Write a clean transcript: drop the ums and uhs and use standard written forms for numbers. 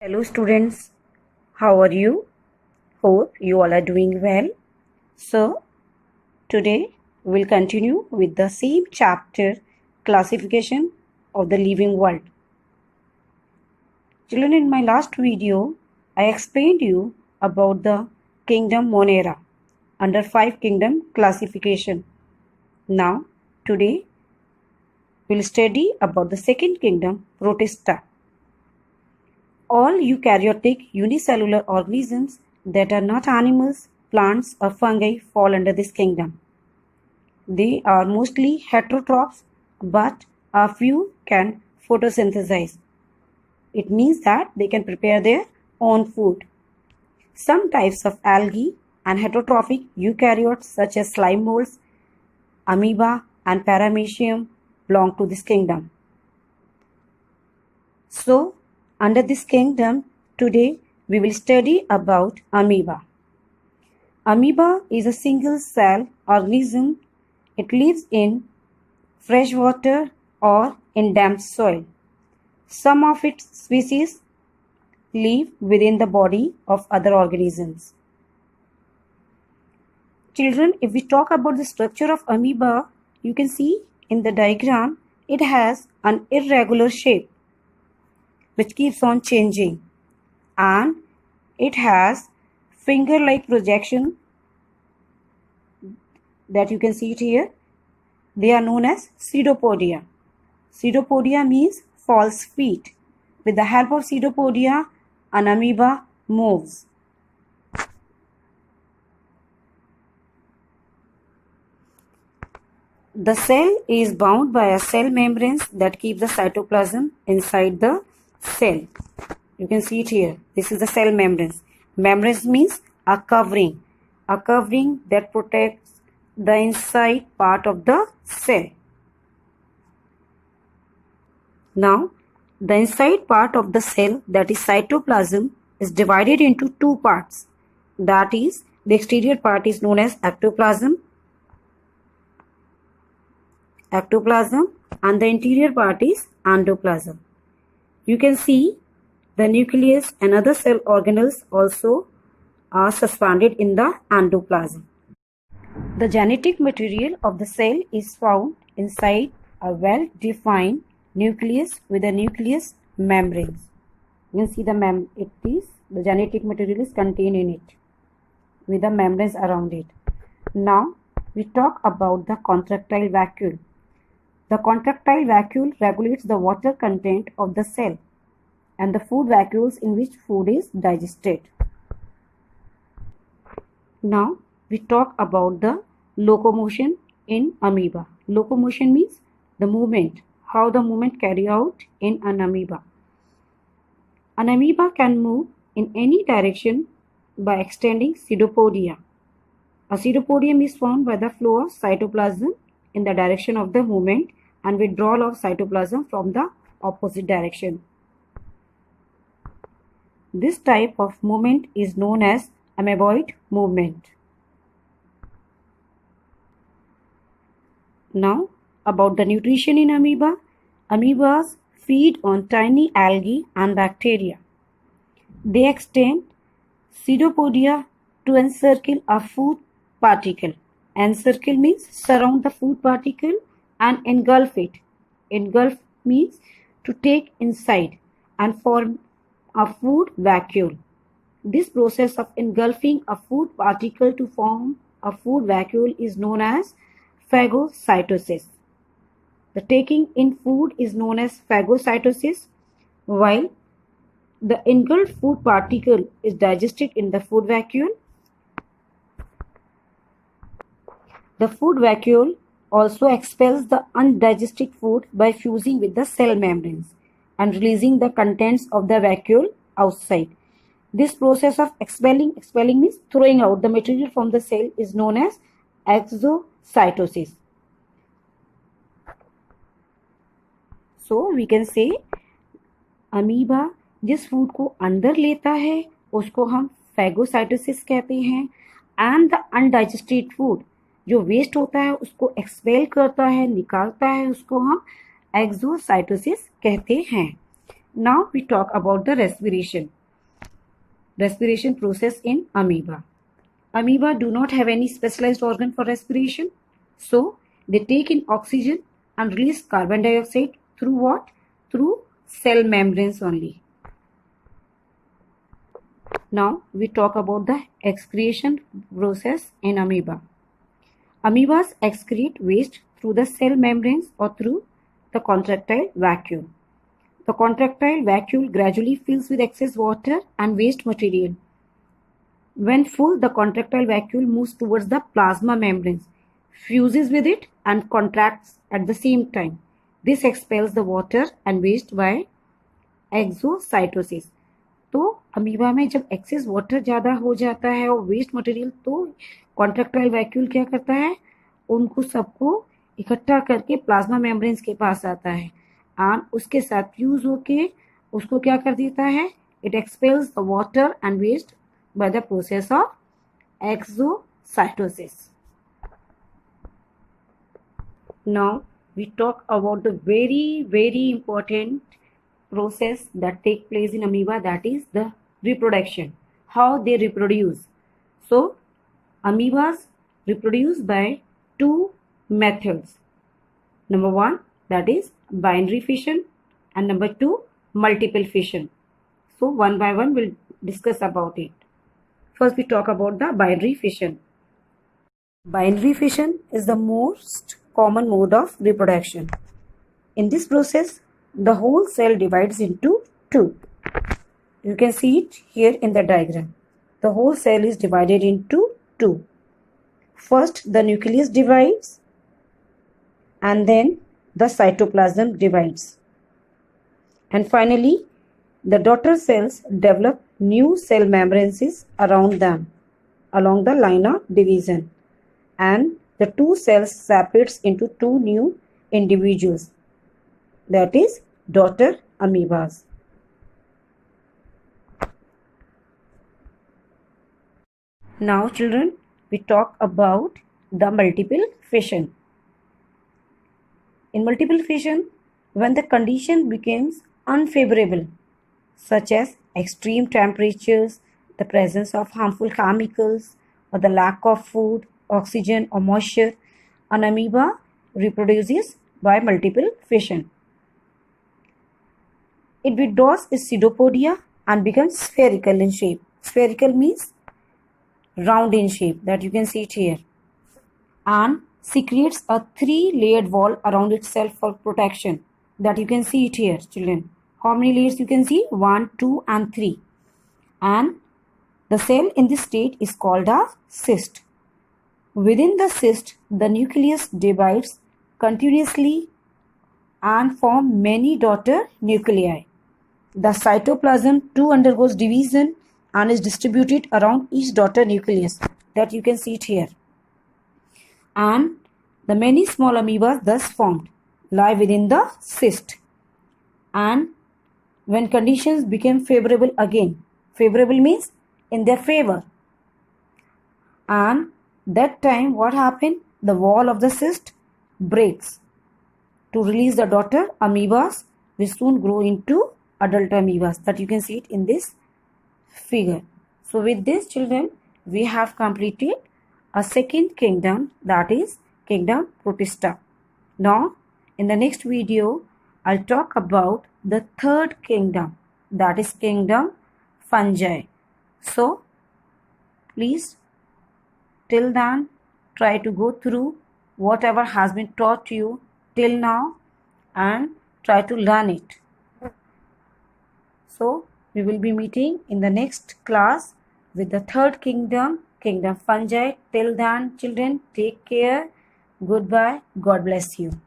Hello students, how are you? Hope you all are doing well. So, today we'll continue with the same chapter, classification of the living world. Children, in my last video, I explained you about the kingdom Monera under 5 kingdom classification. Now, today we'll study about the second kingdom, Protista. All eukaryotic unicellular organisms that are not animals, plants or fungi fall under this kingdom. They are mostly heterotrophs, but a few can photosynthesize. It means that they can prepare their own food. Some types of algae and heterotrophic eukaryotes such as slime molds, amoeba and paramecium belong to this kingdom. So, under this kingdom, today we will study about amoeba. Amoeba is a single-cell organism. It lives in fresh water or in damp soil. Some of its species live within the body of other organisms. Children, if we talk about the structure of amoeba, you can see in the diagram it has an irregular shape which keeps on changing, and it has finger-like projection that you can see it here. They are known as pseudopodia. Pseudopodia means false feet. With the help of pseudopodia, an amoeba moves. The cell is bound by a cell membranes that keep the cytoplasm inside the cell. You can see it here. This is the cell membranes. Membranes means a covering that protects the inside part of the cell. Now, the inside part of the cell, that is cytoplasm, is divided into two parts. That is, the exterior part is known as ectoplasm, and the interior part is endoplasm. You can see the nucleus and other cell organelles also are suspended in the endoplasm. The genetic material of the cell is found inside a well-defined nucleus with a nucleus membranes. You can see the genetic material is contained in it with the membranes around it. Now we talk about the contractile vacuole. The contractile vacuole regulates the water content of the cell and the food vacuoles in which food is digested. Now we talk about the locomotion in amoeba. Locomotion means the movement, how the movement carry out in an amoeba. An amoeba can move in any direction by extending pseudopodia. A pseudopodium is formed by the flow of cytoplasm in the direction of the movement and withdrawal of cytoplasm from the opposite direction. This type of movement is known as amoeboid movement. Now, about the nutrition in amoeba. Amoebas feed on tiny algae and bacteria. They extend pseudopodia to encircle a food particle. Encircle means surround the food particle and engulf it. Engulf means to take inside and form a food vacuole. This process of engulfing a food particle to form a food vacuole is known as phagocytosis. The taking in food is known as phagocytosis, while the engulfed food particle is digested in the food vacuole. The food vacuole also expels the undigested food by fusing with the cell membranes and releasing the contents of the vacuole outside. This process of expelling means throwing out the material from the cell, is known as exocytosis. So we can say amoeba जिस food को अंदर लेता है उसको हम phagocytosis कहते हैं, and the undigested food जो वेस्ट होता है उसको एक्सपेल करता है, निकालता है, उसको हम एक्सोसाइटोसिस कहते हैं. Now we talk about the respiration process in amoeba. Amoeba do not have any specialized organ for respiration, so they take in oxygen and release carbon dioxide through what? Through cell membranes only. Now we talk about the excretion process in amoeba. Amoebas excrete waste through the cell membranes or through the contractile vacuole. The contractile vacuole gradually fills with excess water and waste material. When full, the contractile vacuole moves towards the plasma membranes, fuses with it and contracts at the same time. This expels the water and waste by exocytosis. तो amoeba में जब excess water ज़्यादा हो जाता है और waste material, तो contractile vacuole क्या करता है? उनको सबको इकट्ठा करके प्लाज्मा मेम्ब्रेन्स के पास आता है और उसके साथ फ्यूज होके उसको क्या कर देता है? It expels the water and waste by the process of exocytosis. Now we talk about the very important process that take place in amoeba, that is the reproduction. How they reproduce. So amoebas reproduce by two methods. Number one, that is binary fission, and number two, multiple fission. So one by one we'll discuss about it. First, we talk about the binary fission. Binary fission is the most common mode of reproduction. In this process, the whole cell divides into two. You can see it here in the diagram. The whole cell is divided into two. First, the nucleus divides and then the cytoplasm divides. And finally, the daughter cells develop new cell membranes around them along the line of division, and the two cells separates into two new individuals, that is daughter amoebas. Now children, we talk about the multiple fission. In multiple fission, when the condition becomes unfavorable, such as extreme temperatures, the presence of harmful chemicals, or the lack of food, oxygen, or moisture, an amoeba reproduces by multiple fission. It withdraws its pseudopodia and becomes spherical in shape. Spherical means round in shape, that you can see it here, and secretes a three-layered wall around itself for protection, that you can see it here, children. How many layers you can see? 1, 2 and 3. And the cell in this state is called a cyst. Within the cyst, the nucleus divides continuously and form many daughter nuclei. The cytoplasm too undergoes division and is distributed around each daughter nucleus, that you can see it here. And the many small amoebas thus formed lie within the cyst. And when conditions became favorable again, favorable means in their favor, and that time what happened? The wall of the cyst breaks to release the daughter amoebas, which soon grow into adult amoebas, that you can see it in this figure. So with this children, we have completed a second kingdom, that is kingdom Protista. Now in the next video, I'll talk about the third kingdom, that is kingdom Fungi. So please till then try to go through whatever has been taught to you till now and try to learn it. So we will be meeting in the next class with the third kingdom, kingdom Fungi. Till then children, take care. Goodbye. God bless you.